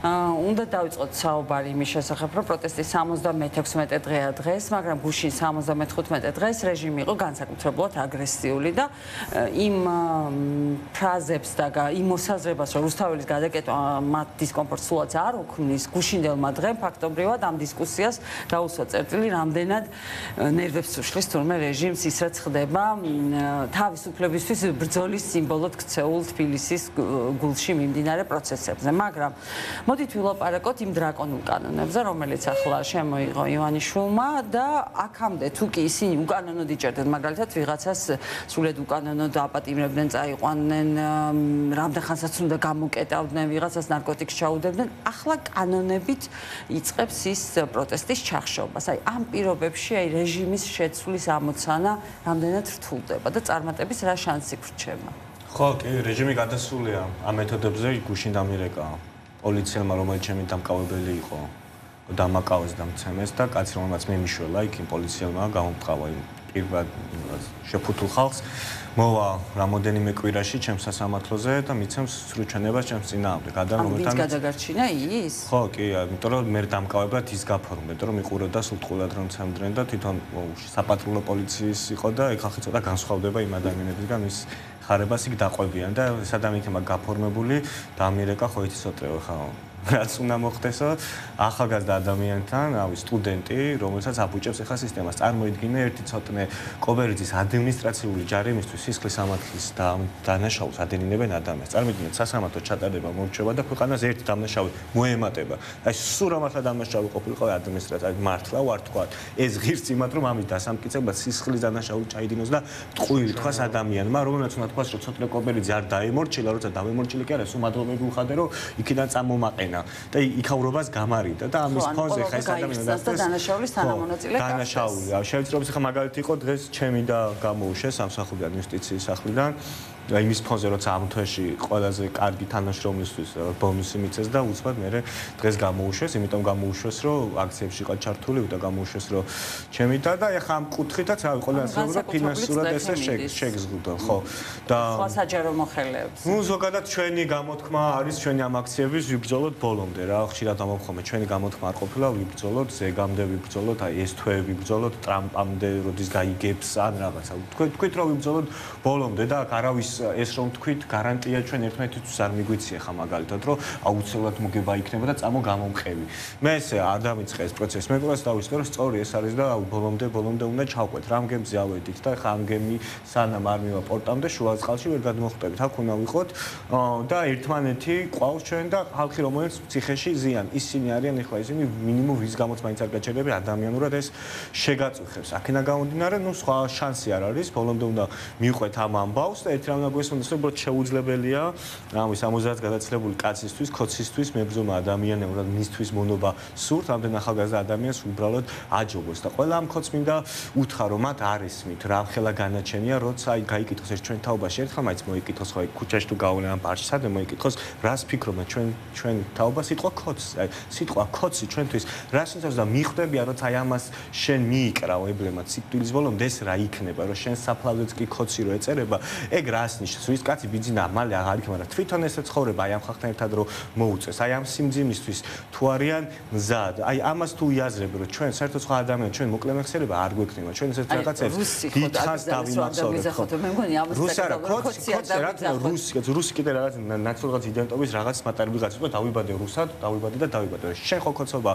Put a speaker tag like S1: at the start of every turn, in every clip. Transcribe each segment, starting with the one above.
S1: უნდა დავიწყოთ საუბარი იმის შესახებ, რომ პროტესტი 76 დღეა დღეს, მაგრამ გუშინ 75 დღეს რეჟიმი იყო განსაკუთრებულად აგრესიული და იმ ფრაზებს და იმ მოსაზრებას, რომ რუსთაველის გადაკეტვა მათ დისკომფორტს სულაც არ უქმნის, გუშინდელმა დღემ ფაქტობრივად ამ დისკუსიას დაუსვა წერტილი, რამდენად ნერვებს უშლის თურმე რეჟიმს ის რაც ხდება თავისუფლებისთვის ბრძოლის სიმბოლოდ ქცეულ თბილისის გულში მიმდინარე პროცესებზე, მაგრამ მოდით ვილაპარაკოთ იმ დრაკონულ კანონებზე, რომელიც ახლა შემოიღო ივანიშვილმა და აქამდე თუ კი ისინი უკანონოდ იჭერდნენ, მაგალითად ვიღაცას სრულად უკანონოდ აპატიმრებდნენ, წაიყვანდნენ, რამდენ ხანსაც უნდა გამოკეტავდნენ, ვიღაცას ნარკოტიკს ჩაუდებდნენ, ახლა კანონებით იწყებს ის პროტესტის ჩახშობას. აი ამ პირობებში აი რეჟიმის შეცვლის ამოცანა რამდენად რთულდება და წარმატების რა შანსი გრჩება?
S2: ხო, კი, რეჟიმი გადასულია ამ მეთოდებზე გუშინ დამირეკა. პოლიციელმა, რომელიც ჩემი დამკავებელი იყო, დამაკავეს და მცემეს და კაცი, რომელმაც მე მიშველა, იქ იმ პოლიციელმა გამომტყავა იმ პირად შეფუთულ ხალხს, მოვა რამოდენიმე კვირაში ჩემს სასამართლოზე და მიცემს სრუჩენებას ჩემს წინააღმდეგ.
S1: ამის გადაგარჩინა ის?
S2: ხო, კი, იმიტომ რომ მე დამკავებლად ის გაფორმდა, იმიტომ რომ იყურებდა სულტყურად რომ ცემდნენ და თვითონ საპატრულო პოლიციის იყო და ეგ ხალხი ცოტა განსხვავდება იმ ადამიანებისგან, ის ხარებას იქ დაყვებიან და ეს ადამიანებმა გაფორმებული დამირეკა ხო იცი სოტრეო ხა რაც უნდა მოხდესო ახალგაზრდა ადამიანთან, რავი, სტუდენტი, რომელსაც აბუჭებს ახლა სისტემას. წარმოიდგინე ერთი ცოტნე კობერიძის ადმინისტრაციული ჯარიმისთვის სისხლის სამართლის დანაშაულს ადენინებენ ადამიანს. წარმოიდგინეთ, სასამართლო ჩატარდება მორჩება და ქვეყანას ერთი დამნაშავე მოემატება. აი სულ რამართლა დამნაშავე ყოფილიყო ადმინისტრაცია, მართლა ვარ თქვა. ეს ღირს იმათ რომ ამის დასამტკიცებლად სისხლის დანაშაული ჩაიდინოს და ტყუილი თქვას ადამიანმა, რომელსაც უნდა თქვას რომ ცოტნე კობერიძე არ დაემორჩილა, როცა დამემორჩილი კი არა, სულ მადლობები უხადე რომ იქიდან წამომაყენა. და იქაურობას გამარიდა და ამის ფონზე ხა ეს ადამიანი
S1: და დანაშაულის თანამონაწილე
S2: დანაშაული. შეიძლება ის ხა მაგალითი იყო დღეს ჩემი და გამოუშვეს სამსახურიდან იუსტიციის სახლიდან იმის ფონზე როცა ამ თვეში ყველაზე კარგი თანაშრომლისთვის ბონუსი მიცეს და უცბად მე დღეს გამოუშვეს, იმიტომ გამოუშვეს რომ აქციებში იყო ჩართული და გამოუშვეს რომ ჩემი და ეხა ამ კუთხითაც რავი ყველასა რომ ფინანსურად ესე შეგზღუდო, ხო და
S1: სხვა საჯარო მოხელეებს.
S2: ნუ ზოგადად ჩვენი გამოთქმა არის ჩვენი ამ აქციების ვიბრძოლოთ ბოლომდე რა, ხშირად ამოვხმობ ჩვენი გამოთქმა არ ყოფილა ვიბრძოლოთ ზეგამდე ვიბრძოლოთ, აი ეს თვე ვიბრძოლოთ ტრამპამდე როდის გაიგებს ან რაღაცა. თქვით რომ ვიბრძოლოთ ბოლომდე და არავის ეს რომ თქვით გარანტია ჩვენ ერთმანეთისთვის არ მიგვიცია ხა მაგალითად რომ აუცილებლად მოგება იქნება და წამო გამომყევი. მე ესე არ დამიწყე ეს პროცესი. მე ყველას დავისწრო რომ სწორი ეს არის და ბოლომდე უნდა ჩავყვეთ. რამ გემზე ავედით და ხა ამ გემი სანამ არ მივა პორტამდე შუა წყალში ვერ გადმოხვდებით. აქ უნდა ვიყოთ და ერთმანეთი ყავს ჩვენ და ხალხი რომელიც ციხეში ზიან. ისინი არიან ეხლა ისინი მინიმუმ რის გამოც მაინც არ გაჩერდები ადამიანურად ეს შეგაწუხებს. აქედან გამომდინარე, ნუ სხვა შანსი არ არის. ბოლომდე უნდა მივყვეთ ამ ამბავს და ერთ რამ გვესმოდეს რომ უბრალოდ შეუძლებელია ამის 70-ს გადაცილებული კაცისთვის, ქოცისთვის მებრძოლმა ადამიანებურად მისთვის მონობა სურთ, ამდენ ახალგაზრდა ადამიანს უბრალოდ აჯობოს და ყველა ამ ქოც მინდა უთხრა რომ მათ არ ესმით რა ხელა განაჩენია, როცა აი გაიკითხოს ეს ჩვენ თაობაში ერთხელ მაინც მოიკითხოს ხო აი ქუჩაში თუ გავავლენ ამ პარკში სადმე მოიკითხოს რას ფიქრობთ ჩვენ თაობა სიტყვა ქოცი, აი სიტყვა ქოცი ჩვენთვის რას ნიშნავს და მიხვდებიან როცა აი ამას შენ მიიკრავ ებლემად სიკვდილის ბოლომდე ეს რა იქნება რომ შენ საფლავზეც კი ქოცი რო ეწერება ეგ რას ნიშნავს ის კაცი ბიძინა მალე აღარ იქნება რა თვითონ ესე ცხოვრება აი ამ ხალხთან ერთად რომ მოუწეს აი ამ სიმძიმისთვის თუ არიან მზად აი ამას თუ იაზრებ რომ ჩვენ საერთოდ სხვა ადამიანებს ჩვენ მოკლემეხსერება არ გვექნება ჩვენ ესეთ რაღაცებს დიდხანს დავიმახსოვრებთ
S1: მე მგონი ამას
S2: რუსარა ქოცი რუსი კიდე რაღაც ნაციონალიზმის იდენტობის რაღაც მატარებლის გაცნობა დავიბადე რუსად დავიბადე და დავიბადე შენ ხო ქოცობა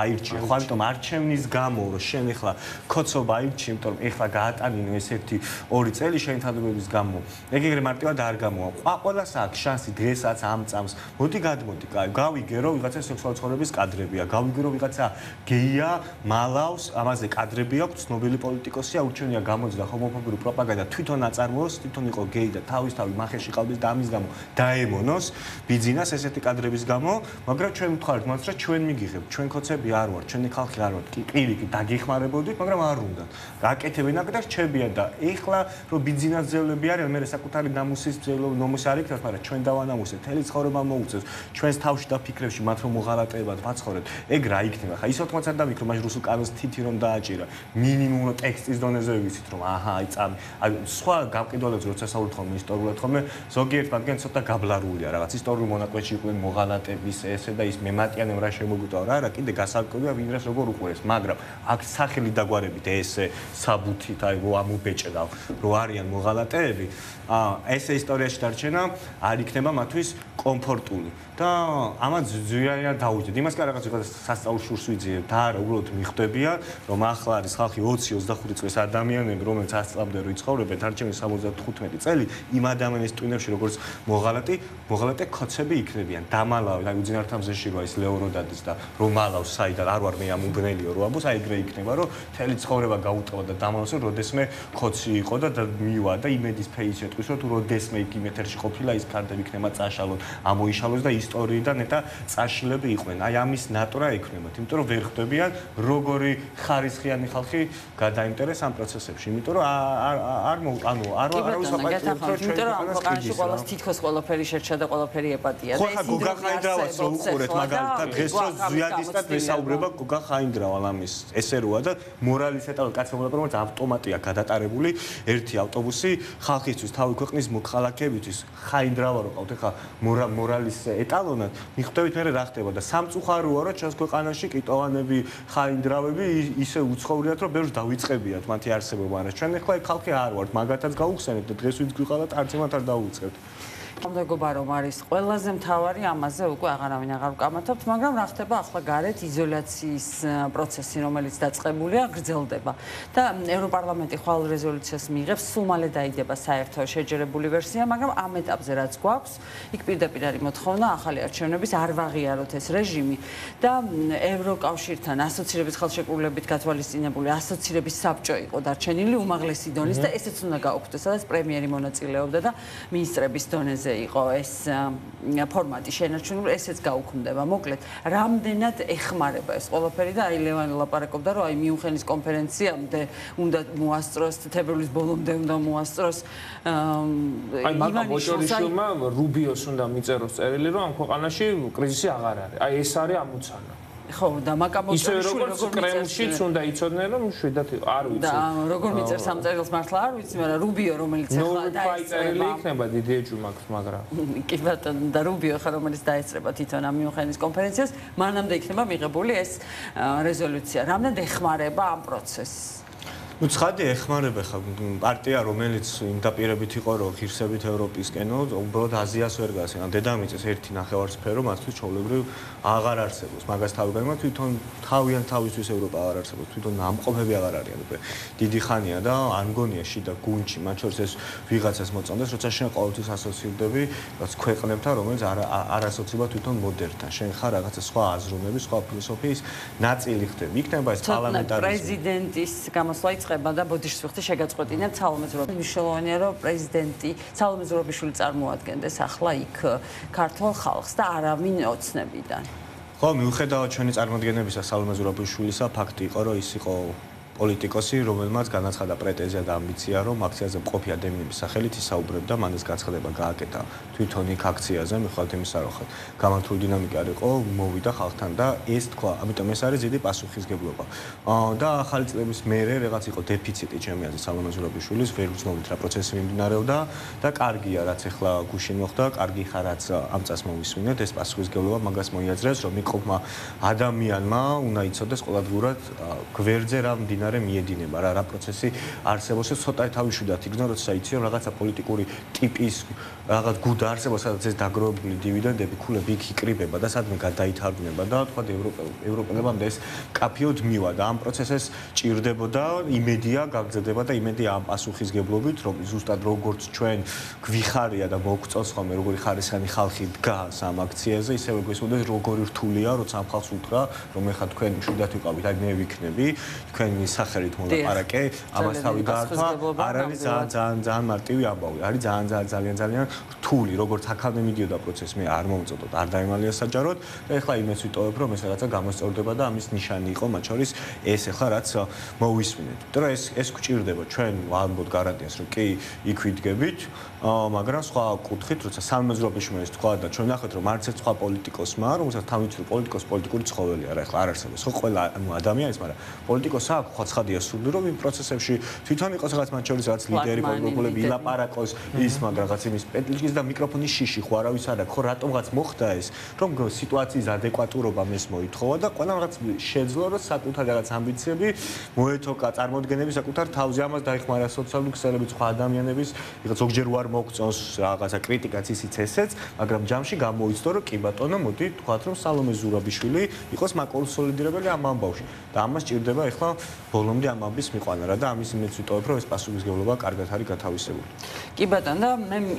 S2: აირჩიე ხო ამიტომ არჩევნის გამო რომ შენ ეხლა ქოცობა აირჩიე იმიტომ რომ ეხლა გაატანინო ეს 1-2 წელი შენ თანამდებობის გამო ეგრე მარტივად არ გამოვა ყველას აქვს შანსი დღესაც ამ წამს მოდი გადმოდი გავიგე რომ ვიღაცა სექსუალური ცხოვრების კადრებია გავიგე რომ ვიღაცა გეია მალავს ამაზე კადრები აქვს ცნობილი პოლიტიკოსია ურჩევნია გამოძდა ჰომოფობიური პროპაგანდა თვითონ აწარმოოს თვითონ იყო გეი და თავისთავად მახეში ყავდეს და ამის გამო დაემონოს ბიძინას ესეთი კადრების გამო მაგრამ ჩვენ ვთქვართ მას რომ ჩვენ მიგიღებთ ჩვენ ქოცები არ ვართ ჩვენი ხალხი არ ვართ პირიქით დაგიხმარებოდით მაგრამ არ უნდათ გაკეთებენ აქ და რჩებიან და ეხლა რომ ბიძინას ძევლები არიან მე საკუთარ საკუთარი ნამუსის ნომუს არ იქნას, მაგრამ ჩვენ დავანამუსეთ, მთელი ცხოვრება მოუწევს, ჩვენს თავში და ფიქრებში მათ რომ მოღალატებად ვაცხოვრეთ, ეგ რა იქნება? ხა ის ოთხმოცად დამიქრო, მაგრამ რუსულ კანონს თითი რომ დააჭირა, მინიმუმ ტექსტის დონეზე ვიცით რომ აჰა, აი წამი. აი სხვა გამყიდველებს როცა საუბრობთ ხოლმე ისტორიულად ხოლმე, ზოგიერთ მათგან ცოტა გაბლარულია რაღაც ისტორიულ მონაკვეთში იყვნენ მოღალატების ესე და ის მემატიანემ რა შემოგვიტავა რა, კიდე გასაგებია ვინ რას როგორ უყურეს, მაგრამ აქ სახელი დაგვარებით ესე საბუთით აი რო ამუბეჭდა რომ არიან მოღალატეები, ესე ისტორიაში დარჩენა არ იქნება მათთვის კომფორტული და ამათ ზვიარია დაუჭდით. იმას კი რაღაც ვიღაც სასწაულს შურს ვიძიებ და არა უბრალოდ მიხვდებიან რომ ახლა არის ხალხი 20-25 წლის ადამიანები რომელიც 100 წლამდე რო იცხოვრებენ დარჩენილი 75 წელი იმ ადამიანის ტვინებში როგორც მოღალატე ქოცები იქნებიან დამალავი აი უძინართა მზეში როა ის ლეოროდადის და რომ მალავს საიდან არ ვარ მე ამ უბნელიო რო აბოს აი ეგრე იქნება რომ მთელი ცხოვრება გაუტყვა და დამალავს რომ როდესმე ქოცი იყო და მივა და იმედის ფეის ეტყვის რომ თუ როდესმე იქ იმ ეთერში ყოფილა ის კარტები იქნება წაშალონ ამოიშალოს და ისტორიიდან ნეტა წაშილები იყვნენ. აი ამის ნატურა ექნებათ, იმიტომ რომ ვერ ხვდებიან როგორი ხარისხიანი ხალხი გადაინტერეს ამ პროცესებში, იმიტომ რომ არ ვისაუბრეთ
S1: იმიტომ რომ ამ ქვეყანაში ყოველს თითქოს ყველაფერი შერჩა და ყველაფერი ეპატია.
S2: ხო ხა გოგა ხაინდრავას რო უყურეთ მაგალითად დღეს რო ზვიადისტად მესაუბრება გოგა ხაინდრავალ ამის ესე როა და მორალის ეტალონი კაცი მომდაბროებს ავტომატია გადატარებული ერთი ავტობუსი ხალხისთვის თავი ქვეყნის მოქალაქეებისთვის ხაინდრავა რო ყავთ ხა მორალის ეტალონად მიხვდებით მე რა ხდება და სამწუხაროა რომ ჩვენს ქვეყანაში კიტოვანები ხაინდრავები ისე უცხოვრიათ რომ ბევრს დავიწყებიათ მათი არსებობა მაგრამ ჩვენ ახლა ხალხი არ ვართ მაგათაც გავუხსენებთ და დღეს ვინც გვიყავათ არცემათ არ დავუწყებთ
S1: მეგობა რომ არის ყველაზე მთავარი ამაზე უკვე აღარავინ აღარ ვკამათობთ მაგრამ რა ხდება ახლა გარეთ იზოლაციის პროცესი რომელიც დაწყებულია გრძელდება და ევროპარლამენტი ხვალ რეზოლუციას მიიღებს სულ მალე დაიდება საერთო შეჯერებული ვერსია მაგრამ ამ ეტაპზე რაც გვაქვს იქ პირდაპირ არის მოთხოვნა ახალი არჩევნების არ ვაღიაროთ ეს რეჟიმი და ევროკავშირთან ასოცირების ხელშეკრულებით გათვალისწინებული ასოცირების საბჭო იყო დარჩენილი უმაღლესი დონის და ესეც უნდა გაუქმდეს სადაც პრემიერი მონაწილეობდა და მინისტრების დონეზე იყო ეს ფორმატი შენარჩუნებული, ესეც გაუქმდება. მოკლედ, რამდენად ეხმარება ეს ყველაფერი და აი ლევანი ლაპარაკობდა, რომ აი მიუნხენის კონფერენციამდე უნდა მოასწროს, თებერვლის ბოლომდე უნდა მოასწროს.
S3: აი მაგა ბოჭორიშვილმა რუბიოს უნდა მიწეროს წერილი, რომ ამ ქვეყანაში კრიზისი აღარ არის. აი ეს არის ამოცანა.
S1: ხო და მაკაბოჭორიშვილი
S3: როგორც კრემლშიც უნდა იცოდნენ რომ შვედათ არ ვიცი
S1: და როგორ მიწერს ამ წერილს მართლა არ ვიცი მაგრამ რუბიო რომელიც ახლა
S3: დაეწერება იქნება დიდი ეჭვი მაქვს მაგრამ
S1: კი ბატონო და რუბიო ხა რომელიც დაეწერება თვითონ ამ მიუნხენის კონფერენციას მანამდე იქნება მიღებული ეს რეზოლუცია რამდენად ეხმარება ამ პროცესს
S2: ну ცხადი ეხმარება ხა პარტია რომელიც იმ დაპირებით იყო რომ ღირსებით ევროპისკენო უბრალოდ აზიას ვერ გასცენ დედამიწის ერთი ნახევარსფერო მათთვის ჩვეულებრივ აღარ არსებობს მაგას თავი გაიმართ თვითონ თავიანთ თავისთვის ევროპა აღარ არსებობს თვითონ ამყოფები აღარ არიან უკვე დიდი ხანია და არ მგონია შიდა გუნჩი მათ შორის ეს ვიღაცას მოწონდეს როცა შენ ყოველთვის ასოცირდები რაც ქვეყნებთან რომელიც არ ასოცირდება თვითონ მოდერნთან შენ ხარ რაღაცა სხვა აზროვნების სხვა ფილოსოფიის ნაწილი ხდები იქნება ეს პარლამენტარიზმი
S1: პრეზიდენტის გამოსვლა და ბოდიშს ვიხდი შეგაწყვეტინა სალომე ზურაბიშვილი მნიშვნელოვანია რომ პრეზიდენტი სალომე ზურაბიშვილი წარმოადგენდეს ახლა იქ ქართულ ხალხს და არავინ ოცნებიდან
S2: ხო მიუხედავად ჩვენი წარმოდგენებისა სალომე ზურაბიშვილისა ფაქტი იყო რომ ის იყო პოლიტიკოსი რომელმაც განაცხადა პრეტენზია და ამბიცია რომ აქციაზე მყოფი ადამიანების სახელით ისაუბრებდა მან ეს განცხადება გააკეთა თვითონ იქ აქციაზე მიუხედავად იმისა რომ გამართული დინამიკა არ იყო მოვიდა ხალხთან და ეს თქვა ამიტომ ეს არის დიდი პასუხისგებლობა და ახალი წლების მერე რაღაც იყო დეფიციტი ჩემი აზრით სალომე ზურაბიშვილის ვერ ვცნობთ რა პროცესი მიმდინარეობდა და კარგია რაც ახლა გუშინ მოხდა კარგი ხარ რაც ამ წას მოვისმინეთ ეს პასუხისგებლობა მაგას მოიაზრებს რომ მიკყოფმა ადამიანმა უნდა იცოდეს ყოველდღურად გვერდზე რა მდინარე მიედინება რა პროცესი არსებობს ცოტა თავიშვიდათ იგნო როცა იცი რომ რაღაცა პოლიტიკური ტიპის რაღაც გუდა არსებობს სადაც ეს დაგროვებული დივიდენდები ქულები იქ იკრიბება და სადმე გადაითარგმნება და თქვა ევროპელებამდე ეს კაფიოდ მივა და ამ პროცესს ჭირდებოდა იმედია გაგრძელდება და იმედია ამ პასუხისგებლობით რომ ზუსტად როგორც ჩვენ გვიხარია და მოგწონს ხოლმე როგორი ხარისხიანი ხალხი დგას ამ აქციაზე ისევე გვესმოდეს როგორი რთულია როცა ამ ხალხს უთხრა რომ ეხლა თქვენ მშვიდად ვიყავით აი მე ვიქნები თქვენი ის სახელით მოლაპარაკე, ამას თავი გაართვა, არ არის ძალიან მარტივი ამბავი. არის ძალიან რთული, როგორც აქამდე მიდიოდა პროცესი, მე არ მომწოდოთ, არ დაემალია საჯაროდ და ეხლა იმეც ვიტოვებ, რომ ეს რაღაცა გამოსწორდება და ამის ნიშანი იყო, მათ შორის ეს ეხლა რაც მოვისმინეთ. იმიტომ რომ ეს გვჭირდება, ჩვენ ვამბობთ გარანტიას, რომ კი იქ ვიდგებით, მაგრამ სხვა კუთხით, როცა სამეზრობეში ეს თქვა და ჩვენ ნახეთ, რომ არც ერთ სხვა პოლიტიკოსმა, რომელსაც თან ვიცი, რომ პოლიტიკური ცხოველი არა, ეხლა არ არსებობს, ხო ყველა ადამიანის, მაგრამ პოლიტიკოსს აქვს ხო ცხადია სული, რომ იმ პროცესებში თვითონ იყოს რაღაც მათ შორის რაც ლიდერი პოლიტიკოსები ილაპარაკოს ის მაგრამ რაღაც იმის პეტლიშის და მიკროფონის შიში ხო არავის არ აქვს, ხო რატომღაც მოხდა ეს, რომ სიტუაციის ადეკვატურობა მეს მოითხოვა და ყველა რაღაც შეძლო, რომ საკუთარ რაღაც ამბიციები მოეთოკა წარმოდგენები საკუთარ თავზე, ამას დაიხმარა სოციალური ქსელებით სხვა ადამიანების, ვიღაც ზოგჯერ უარ მოგწონს რაღაცა კრიტიკაც ისიც ესეც, მაგრამ ჯამში გამოიცნო, რომ კი ბატონო, მოდი თქვათ, რომ სალომე ზურაბიშვილი იყოს მაკონსოლიდირებელი ამ ამბავში და ამას ჭირდება ეხლა ბოლომდე ამ ამბის მიყვანა რა და ამის იმედს ვიტოვებ, რომ ეს პასუხისმგებლობა კარგად არის გათავისებული.
S1: კი ბატონო, და მე